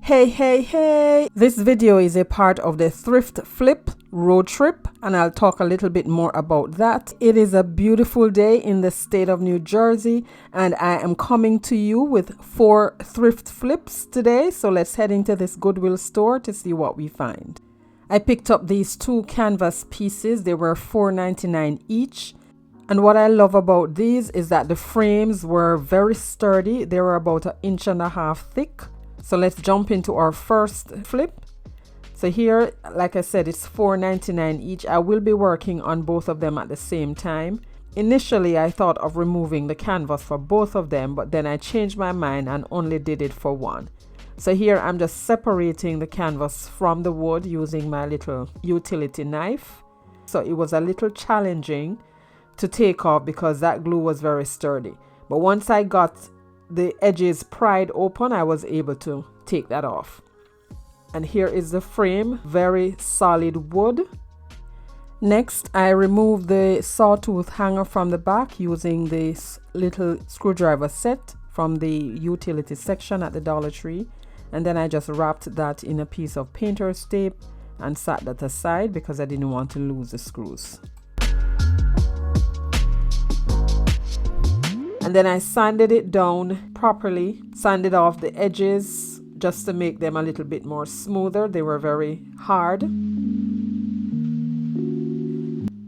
Hey! This video is a part of the Thrift Flip Road Trip, and I'll talk a little bit more about that. It is a beautiful day in the state of New Jersey, and I am coming to you with 4 thrift flips today. So let's head into this Goodwill store to see what we find. I picked up these 2 canvas pieces. They were $4.99 each. And what I love about these is that the frames were very sturdy. They were about 1.5 inches thick. So let's jump into our first flip. So here, like I said, it's $4.99 each. I will be working on both of them at the same time. Initially, I thought of removing the canvas for both of them, but then I changed my mind and only did it for one. So here I'm just separating the canvas from the wood using my little utility knife. So it was a little challenging to take off because that glue was very sturdy. But once I got the edges pried open, I was able to take that off. And here is the frame, very solid wood. Next, I removed the sawtooth hanger from the back using this little screwdriver set from the utility section at the Dollar Tree. And then I just wrapped that in a piece of painter's tape and set that aside because I didn't want to lose the screws. And then I sanded it down properly, sanded off the edges just to make them a little bit more smoother. They were very hard.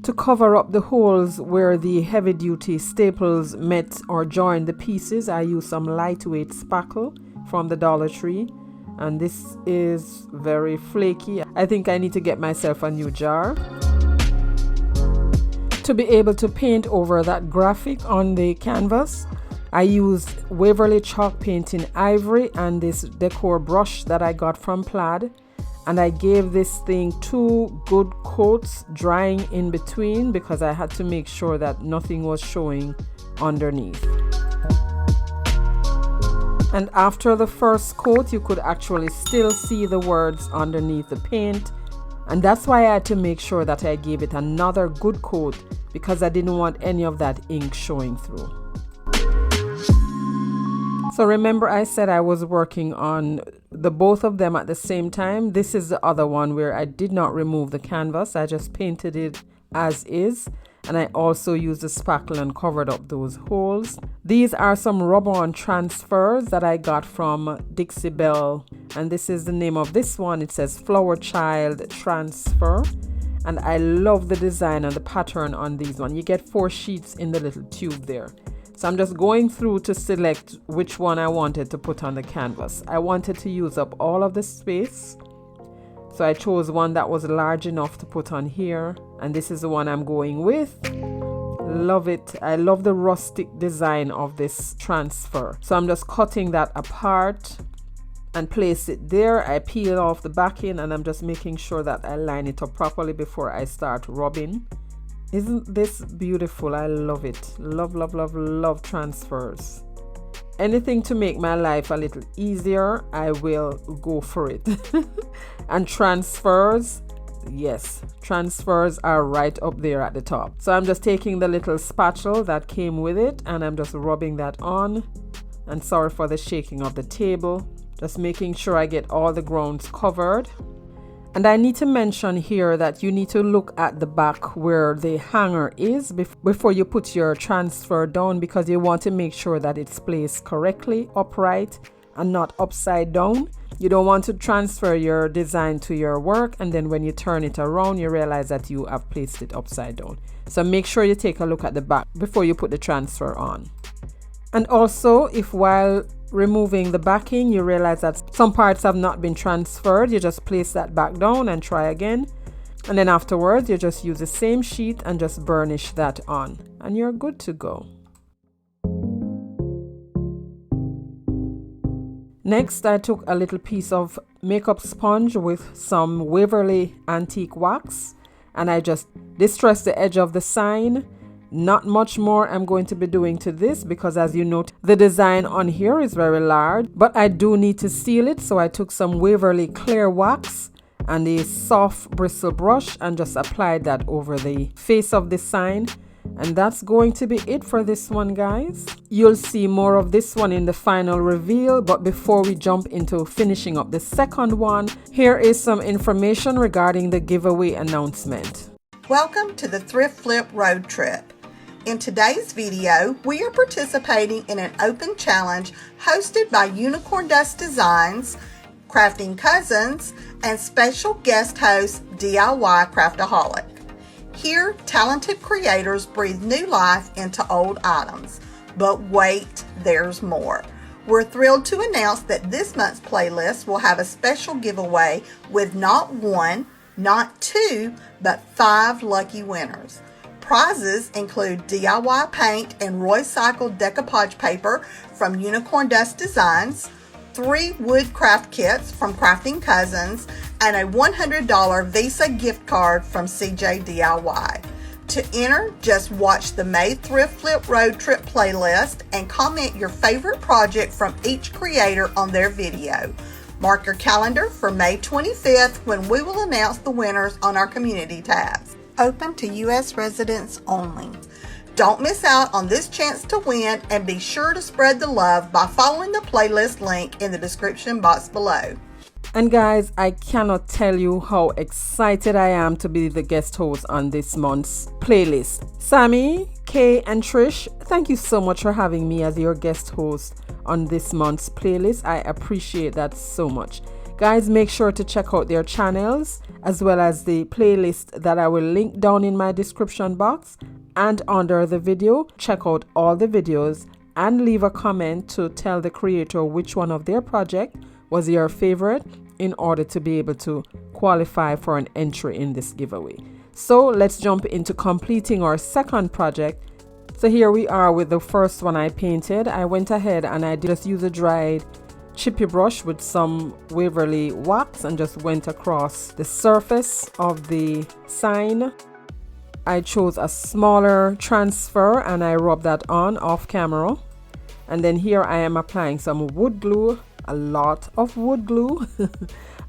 To cover up the holes where the heavy-duty staples met or joined the pieces, I used some lightweight spackle from the Dollar Tree. And this is very flaky. I think I need to get myself a new jar. To be able to paint over that graphic on the canvas, I used Waverly chalk paint in ivory and this decor brush that I got from Plaid, and I gave this thing 2 good coats, drying in between because I had to make sure that nothing was showing underneath. And after the first coat, you could actually still see the words underneath the paint. And that's why I had to make sure that I gave it another good coat because I didn't want any of that ink showing through. So remember I said I was working on the both of them at the same time. This is the other one where I did not remove the canvas. I just painted it as is. And I also used the spackle and covered up those holes. These are some rub-on transfers that I got from Dixie Belle. And this is the name of this one. It says Flower Child Transfer. And I love the design and the pattern on these one. You get 4 sheets in the little tube there. So I'm just going through to select which one I wanted to put on the canvas. I wanted to use up all of the space. So I chose one that was large enough to put on here. And this is the one I'm going with. Love it. I love the rustic design of this transfer. So I'm just cutting that apart and place it there. I peel off the backing and I'm just making sure that I line it up properly before I start rubbing. Isn't this beautiful? I love it. Love transfers. Anything to make my life a little easier, I will go for it. And transfers, yes, transfers are right up there at the top. So I'm just taking the little spatula that came with it and I'm just rubbing that on. And sorry for the shaking of the table. Just making sure I get all the grounds covered. And I need to mention here that you need to look at the back where the hanger is before you put your transfer down, because you want to make sure that it's placed correctly, upright and not upside down. You don't want to transfer your design to your work and then when you turn it around you realize that you have placed it upside down. So make sure you take a look at the back before you put the transfer on. And also, if while removing the backing you realize that some parts have not been transferred, you just place that back down and try again. And then afterwards you just use the same sheet and just burnish that on and you're good to go. Next, I took a little piece of makeup sponge with some Waverly antique wax and I just distressed the edge of the sign. Not much more I'm going to be doing to this because, as you note, the design on here is very large, but I do need to seal it. So I took some Waverly clear wax and a soft bristle brush and just applied that over the face of the sign. And that's going to be it for this one, guys. You'll see more of this one in the final reveal, but before we jump into finishing up the second one, here is some information regarding the giveaway announcement. Welcome to the Thrift Flip Road Trip. In today's video, we are participating in an open challenge hosted by Unicorn Dust Designs, Crafting Cousins, and special guest host DIY Craftaholic. Here, talented creators breathe new life into old items. But wait, there's more. We're thrilled to announce that this month's playlist will have a special giveaway with not one, not two, but 5 lucky winners. Prizes include DIY paint and recycled decoupage paper from Unicorn Dust Designs, 3 wood craft kits from Crafting Cousins, and a $100 Visa gift card from CJ DIY. To enter, just watch the May Thrift Flip Road Trip playlist and comment your favorite project from each creator on their video. Mark your calendar for May 25th when we will announce the winners on our community tabs. Open to U.S. residents only. Don't miss out on this chance to win, and be sure to spread the love by following the playlist link in the description box below. And guys, I cannot tell you how excited I am to be the guest host on this month's playlist. Sammy, Kay, and Trish, thank you so much for having me as your guest host on this month's playlist. I appreciate that so much. Guys, make sure to check out their channels as well as the playlist that I will link down in my description box and under the video. Check out all the videos and leave a comment to tell the creator which one of their project was your favorite in order to be able to qualify for an entry in this giveaway. So let's jump into completing our second project. So here we are with the first one I painted. I went ahead and I just used a dried chippy brush with some Waverly wax and just went across the surface of the sign. I chose a smaller transfer and I rubbed that on off camera. And then here I am applying some wood glue, a lot of wood glue,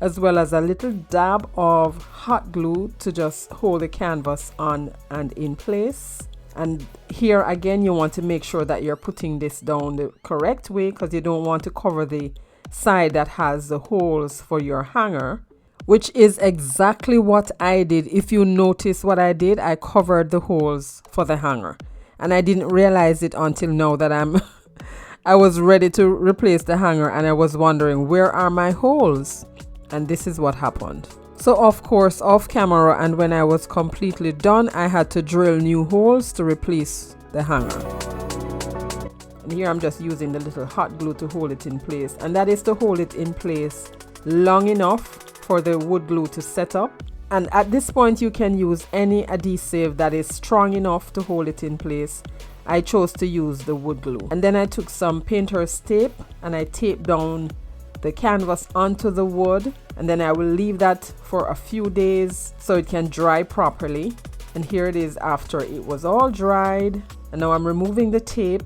as well as a little dab of hot glue to just hold the canvas on and in place. And here again, you want to make sure that you're putting this down the correct way, because you don't want to cover the side that has the holes for your hanger, which is exactly what I did. If you notice what I did, I covered the holes for the hanger, and I didn't realize it until now that I was ready to replace the hanger and I was wondering, where are my holes? And this is what happened. So of course, off camera and when I was completely done, I had to drill new holes to replace the hanger. And here I'm just using the little hot glue to hold it in place, and that is to hold it in place long enough for the wood glue to set up. And at this point you can use any adhesive that is strong enough to hold it in place. I chose to use the wood glue. And then I took some painter's tape and I taped down the canvas onto the wood, and then I will leave that for a few days so it can dry properly. And here it is after it was all dried. And now I'm removing the tape.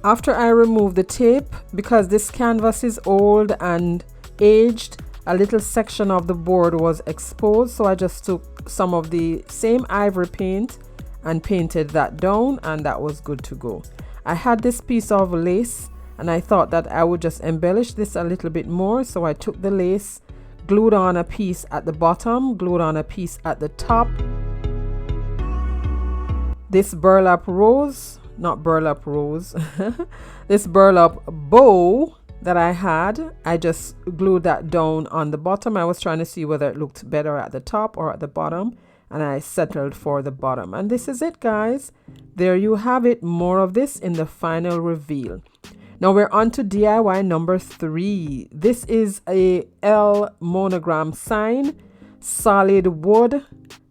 After I remove the tape, because this canvas is old and aged, a little section of the board was exposed, so I just took some of the same ivory paint and painted that down, and that was good to go. I had this piece of lace and I thought that I would just embellish this a little bit more, so I took the lace, glued on a piece at the bottom, glued on a piece at the top. This burlap rose, not burlap rose, this burlap bow that I had, I just glued that down on the bottom. I was trying to see whether it looked better at the top or at the bottom, and I settled for the bottom. And this is it, guys. There you have it. More of this in the final reveal. Now we're on to DIY number 3. This is a L monogram sign, solid wood.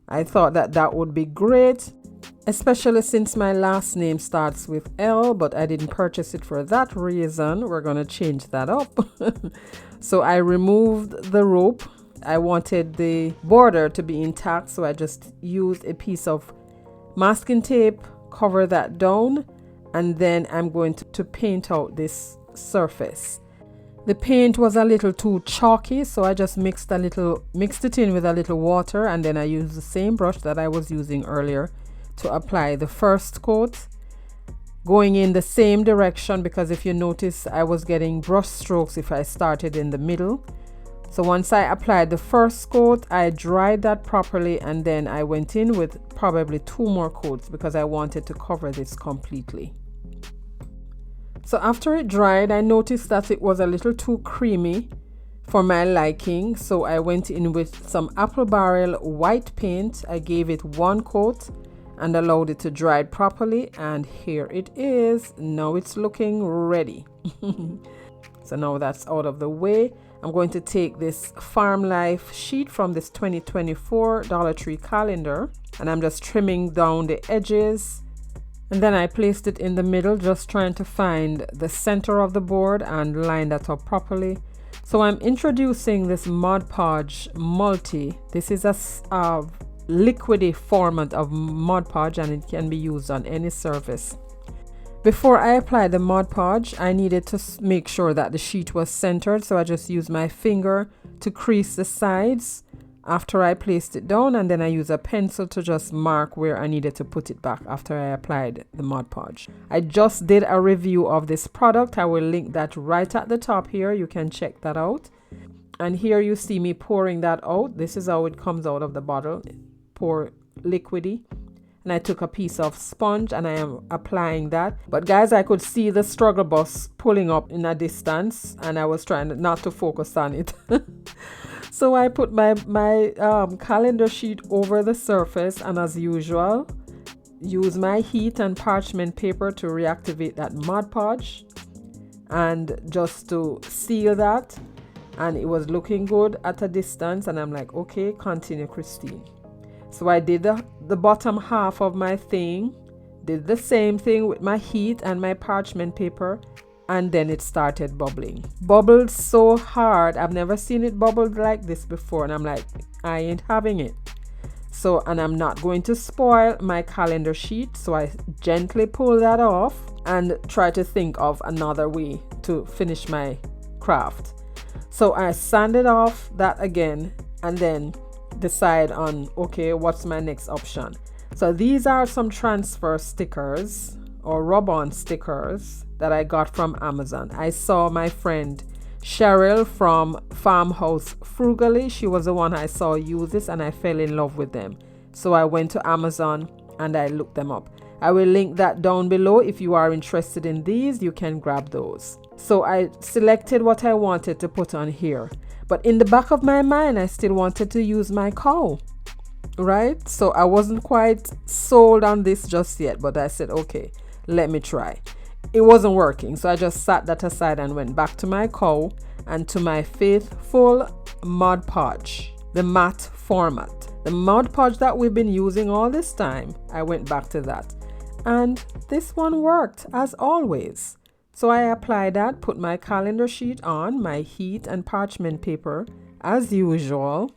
I thought that that would be great, especially since my last name starts with L, but I didn't purchase it for that reason. We're going to change that up. So I removed the rope. I wanted the border to be intact, so I just used a piece of masking tape, cover that down, and then I'm going to paint out this surface. The paint was a little too chalky, so I just mixed it in with a little water, and then I used the same brush that I was using earlier to apply the first coat, going in the same direction, because if you notice I was getting brush strokes if I started in the middle. So once I applied the first coat, I dried that properly, and then I went in with probably 2 more coats because I wanted to cover this completely. So after it dried, I noticed that it was a little too creamy for my liking, so I went in with some apple barrel white paint. I gave it 1 coat and allowed it to dry properly, and here it is. Now it's looking ready. So now that's out of the way, I'm going to take this Farm Life sheet from this 2024 Dollar Tree calendar, and I'm just trimming down the edges, and then I placed it in the middle, just trying to find the center of the board and line that up properly. So I'm introducing this Mod Podge Multi. This is a liquidy format of Mod Podge, and it can be used on any surface. Before I applied the Mod Podge, I needed to make sure that the sheet was centered, so I just used my finger to crease the sides after I placed it down, and then I use a pencil to just mark where I needed to put it back after I applied the Mod Podge. I just did a review of this product. I will link that right at the top here. You can check that out. And here you see me pouring that out. This is how it comes out of the bottle. Pour liquidy. And I took a piece of sponge and I am applying that. But guys, I could see the struggle bus pulling up in a distance, and I was trying not to focus on it. So I put my calendar sheet over the surface, and as usual, use my heat and parchment paper to reactivate that Mod Podge and just to seal that. And it was looking good at a distance, and I'm like, okay, continue, Christine. So I did the bottom half of my thing, did the same thing with my heat and my parchment paper, and then it started bubbling. Bubbled so hard. I've never seen it bubbled like this before, and I'm like, I ain't having it. So, and I'm not going to spoil my calendar sheet, so I gently pull that off and try to think of another way to finish my craft. So I sanded off that again, and then decide on, okay, what's my next option. So these are some transfer stickers or rub-on stickers that I got from Amazon. I saw my friend Cheryl from Farmhouse Frugally. She was the one I saw use this, and I fell in love with them. So I went to Amazon and I looked them up. I will link that down below. If you are interested in these, you can grab those. So I selected what I wanted to put on here. But in the back of my mind, I still wanted to use my cow, right? So I wasn't quite sold on this just yet, but I said, okay, let me try. It wasn't working, so I just sat that aside and went back to my cow and to my faithful Mod Podge, the matte format. The Mod Podge that we've been using all this time, I went back to that. And this one worked, as always. So I applied that, put my calendar sheet on, my heat and parchment paper as usual.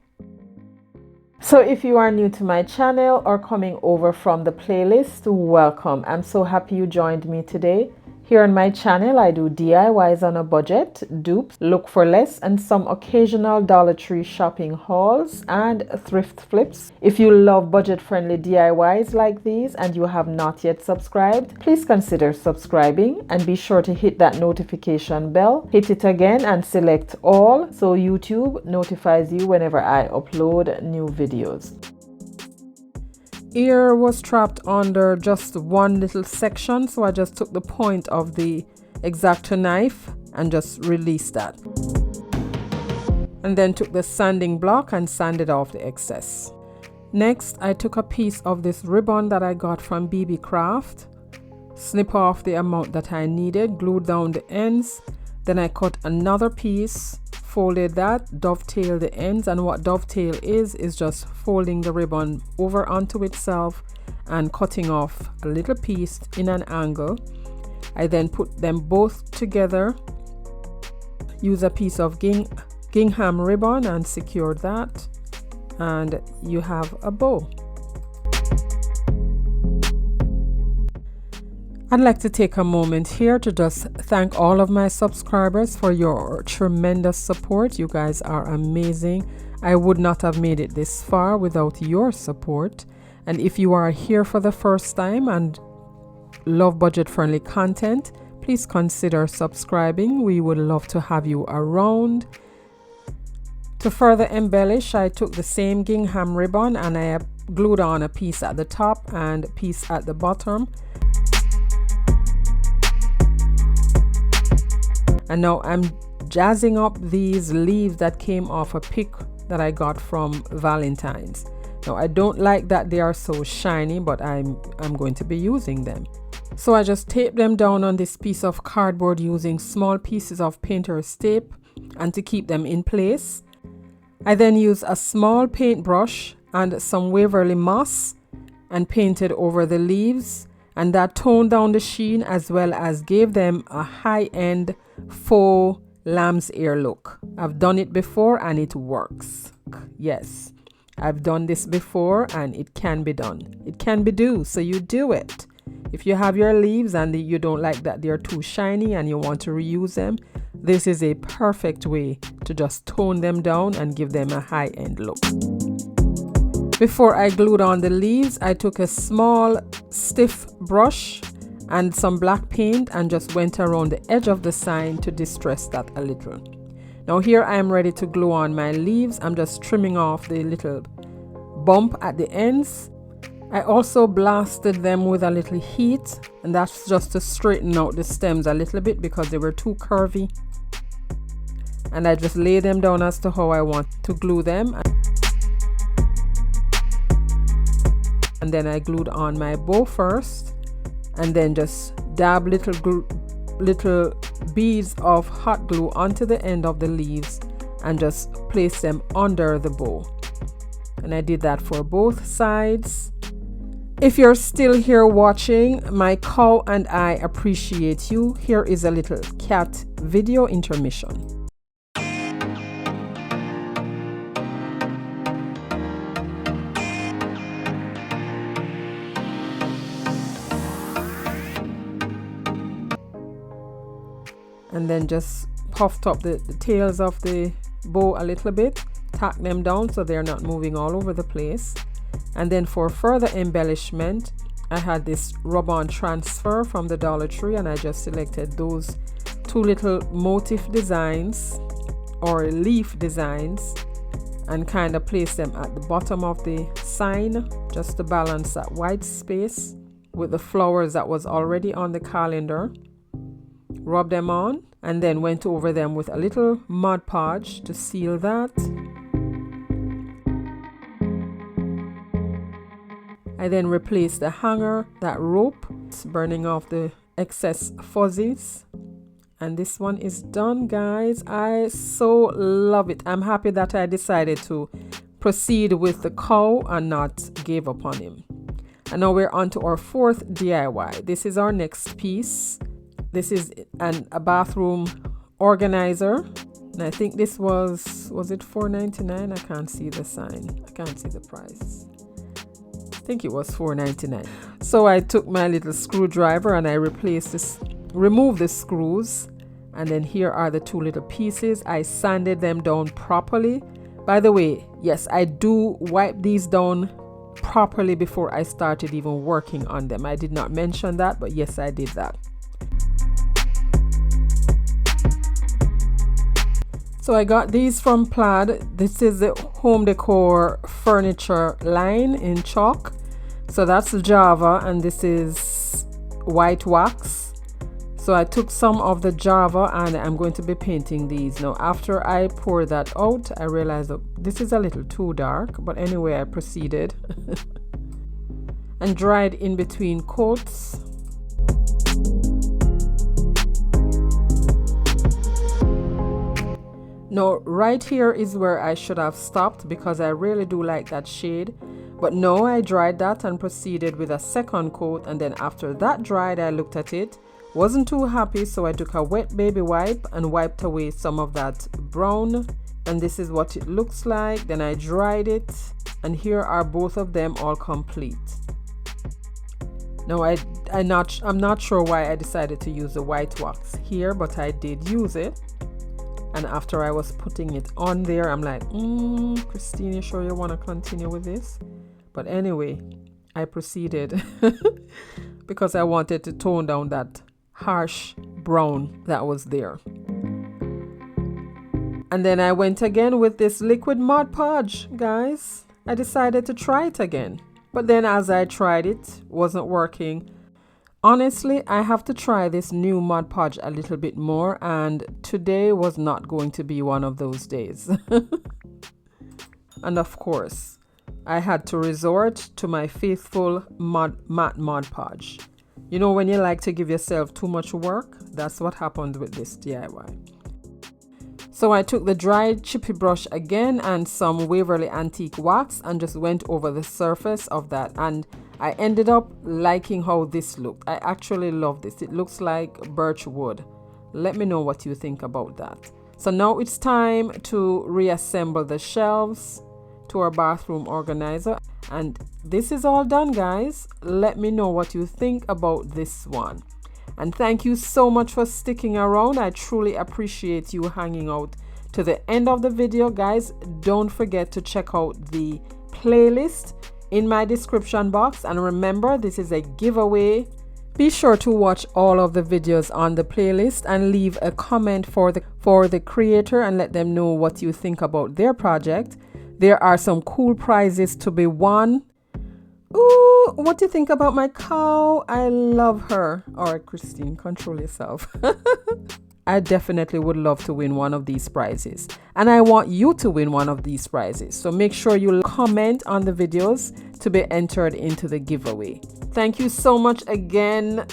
So if you are new to my channel or coming over from the playlist, welcome. I'm so happy you joined me today. Here on my channel, I do DIYs on a budget, dupes, look for less, and some occasional Dollar Tree shopping hauls and thrift flips. If you love budget-friendly DIYs like these and you have not yet subscribed, please consider subscribing and be sure to hit that notification bell. Hit it again and select all so YouTube notifies you whenever I upload new videos. Ear was trapped under just one little section, so I just took the point of the X-Acto knife and just released that, and then took the sanding block and sanded off the excess. Next, I took a piece of this ribbon that I got from BB Craft, snip off the amount that I needed, glued down the ends, then I cut another piece, folded that, dovetail the ends, and what dovetail is just folding the ribbon over onto itself and cutting off a little piece in an angle. I then put them both together, use a piece of gingham ribbon and secure that, and you have a bow. I'd like to take a moment here to just thank all of my subscribers for your tremendous support. You guys are amazing. I would not have made it this far without your support. And if you are here for the first time and love budget-friendly content, please consider subscribing. We would love to have you around. To further embellish, I took the same gingham ribbon and I glued on a piece at the top and a piece at the bottom. And now I'm jazzing up these leaves that came off a pic that I got from Valentine's. Now I don't like that they are so shiny, but I'm going to be using them. So I just taped them down on this piece of cardboard using small pieces of painter's tape and to keep them in place. I then used a small paintbrush and some Waverly moss and painted over the leaves, and that toned down the sheen as well as gave them a high-end faux lamb's ear look. I've done it before and it works. Yes, I've done this before and it can be done. It can be do, so you do it. If you have your leaves and you don't like that they're too shiny and you want to reuse them, this is a perfect way to just tone them down and give them a high-end look. Before I glued on the leaves, I took a small stiff brush and some black paint and just went around the edge of the sign to distress that a little. Now here I am ready to glue on my leaves. I'm just trimming off the little bump at the ends. I also blasted them with a little heat, and that's just to straighten out the stems a little bit because they were too curvy. And I just lay them down as to how I want to glue them. And then I glued on my bow first, and then just dab little beads of hot glue onto the end of the leaves and just place them under the bow. And I did that for both sides. If you're still here watching, my cow and I appreciate you. Here is a little cat video intermission. And then just puffed up the tails of the bow a little bit, tack them down so they're not moving all over the place. And then for further embellishment, I had this rub-on transfer from the Dollar Tree, and I just selected those two little motif designs or leaf designs and kind of placed them at the bottom of the sign just to balance that white space with the flowers that was already on the calendar. Rub them on and then went over them with a little Mod Podge to seal that. I then replaced the hanger, that rope, burning off the excess fuzzies. And this one is done, guys. I so love it. I'm happy that I decided to proceed with the cow and not give up on him. And now we're on to our fourth DIY. This is our next piece. This is a bathroom organizer. And I think this was it $4.99? I can't see the sign. I can't see the price. I think it was $4.99. So I took my little screwdriver and I removed the screws, and then here are the two little pieces. I sanded them down properly. By the way, yes, I do wipe these down properly before I started even working on them. I did not mention that, but yes, I did that. So I got these from Plaid. This is the home decor furniture line in chalk. So that's Java, and this is white wax. So I took some of the Java and I'm going to be painting these. Now after I pour that out, I realized that this is a little too dark, but anyway, I proceeded and dried in between coats. Now right here is where I should have stopped because I really do like that shade. But no, I dried that and proceeded with a second coat, and then after that dried, I looked at it, wasn't too happy, so I took a wet baby wipe and wiped away some of that brown, and this is what it looks like. Then I dried it, and here are both of them all complete. Now I'm not sure why I decided to use the white wax here, but I did use it. And after I was putting it on there, I'm like, Christine, you sure you want to continue with this? But anyway, I proceeded because I wanted to tone down that harsh brown that was there. And then I went again with this liquid Mod Podge, guys. I decided to try it again. But then as I tried it, wasn't working. Honestly, I have to try this new Mod Podge a little bit more, and today was not going to be one of those days. And of course, I had to resort to my faithful matte Mod Podge. You know, when you like to give yourself too much work, that's what happened with this DIY. So I took the dried chippy brush again and some Waverly Antique wax and just went over the surface of that, and I ended up liking how this looked. I actually love this. It looks like birch wood. Let me know what you think about that. So now it's time to reassemble the shelves to our bathroom organizer, and this is all done, guys. Let me know what you think about this one. And thank you so much for sticking around. I truly appreciate you hanging out to the end of the video, guys. Don't forget to check out the playlist in my description box. And remember, this is a giveaway. Be sure to watch all of the videos on the playlist and leave a comment for the creator and let them know what you think about their project. There are some cool prizes to be won. Ooh, what do you think about my cow? I love her. All right, Christine, control yourself. I definitely would love to win one of these prizes. And I want you to win one of these prizes. So make sure you comment on the videos to be entered into the giveaway. Thank you so much again,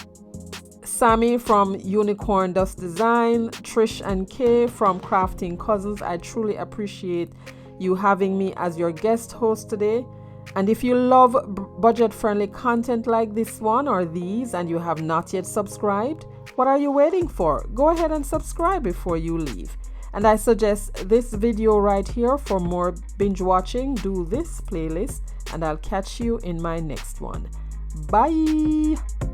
Sammy from Unicorn Dust Design, Trish and Kay from Crafting Cousins. I truly appreciate you having me as your guest host today. And if you love budget-friendly content like this one or these and you have not yet subscribed, what are you waiting for? Go ahead and subscribe before you leave. And I suggest this video right here for more binge watching. Do this playlist and I'll catch you in my next one. Bye!